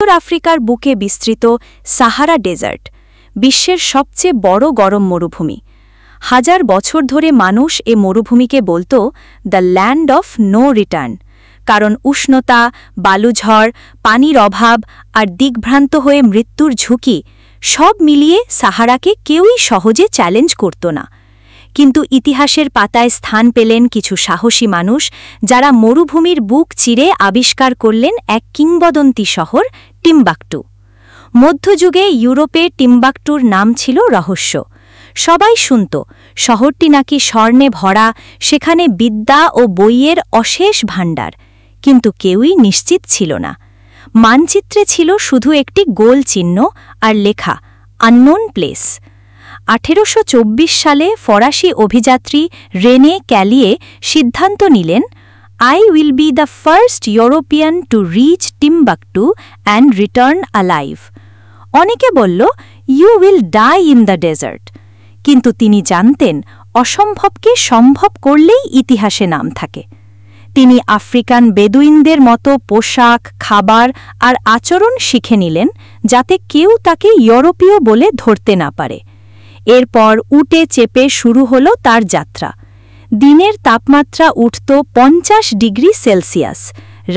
উত্তর আফ্রিকার বুকে বিস্তৃত সাহারা ডেজার্ট বিশ্বের সবচেয়ে বড় গরম মরুভূমি। হাজার বছর ধরে মানুষ এ মরুভূমিকে বলত the land of no return, কারণ উষ্ণতা, বালুঝড়, পানির অভাব আর দিগ্ভ্রান্ত হয়ে মৃত্যুর ঝুঁকি সব মিলিয়ে সাহারাকে কেউই সহজে চ্যালেঞ্জ করত না। কিন্তু ইতিহাসের পাতায় স্থান পেলেন কিছু সাহসী মানুষ, যারা মরুভূমির বুক চিরে আবিষ্কার করলেন এক কিংবদন্তি শহর টিম্বাকটু। মধ্যযুগে ইউরোপে টিম্বাকটুর নাম ছিল রহস্য। সবাই শুনত শহরটি নাকি স্বর্ণে ভরা, সেখানে বিদ্যা ও বইয়ের অশেষ ভাণ্ডার, কিন্তু কেউই নিশ্চিত ছিল না। মানচিত্রে ছিল শুধু একটি গোল চিহ্ন আর লেখা আননোন প্লেস। 1824 সালে ফরাসি অভিযাত্রী রেনে ক্যালিয়ে সিদ্ধান্ত নিলেন, I will be the first European to reach Timbuktu and return alive. অনেকে বলল, you will die in the desert. কিন্তু তিনি জানতেন, অসম্ভবকে সম্ভব করলেই ইতিহাসে নাম থাকে। তিনি আফ্রিকান বেদুইনদের মতো পোশাক, খাবার আর আচরণ শিখে নিলেন, যাতে কেউ তাকে ইউরোপীয় বলে ধরতে না পারে। এরপর উটে চেপে শুরু হল তার যাত্রা। দিনের তাপমাত্রা উঠত 50 ডিগ্রি সেলসিয়াস,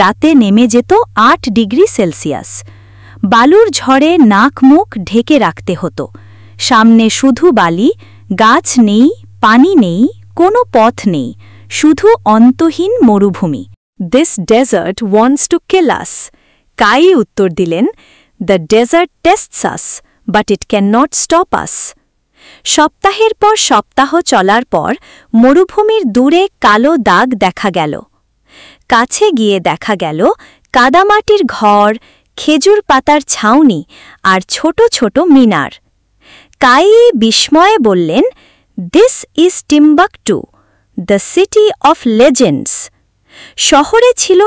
রাতে নেমে যেত 8 ডিগ্রি সেলসিয়াস। বালুর ঝড়ে নাক মুখ ঢেকে রাখতে হতো। সামনে শুধু বালি, গাছ নেই, পানি নেই, কোনো পথ নেই, শুধু অন্তহীন মরুভূমি। This desert wants to kill us. Kai উত্তর দিলেন, the desert tests us, but it cannot stop us. সপ্তাহের পর সপ্তাহ চলার পর মরুভূমির দূরে কালো দাগ দেখা গেল। কাছে গিয়ে দেখা গেল কাদামাটির ঘর, খেজুর পাতার ছাউনি আর ছোট ছোট মিনার। কাই বিস্ময়ে বললেন, this is Timbuktu, the city of legends. শহরে ছিল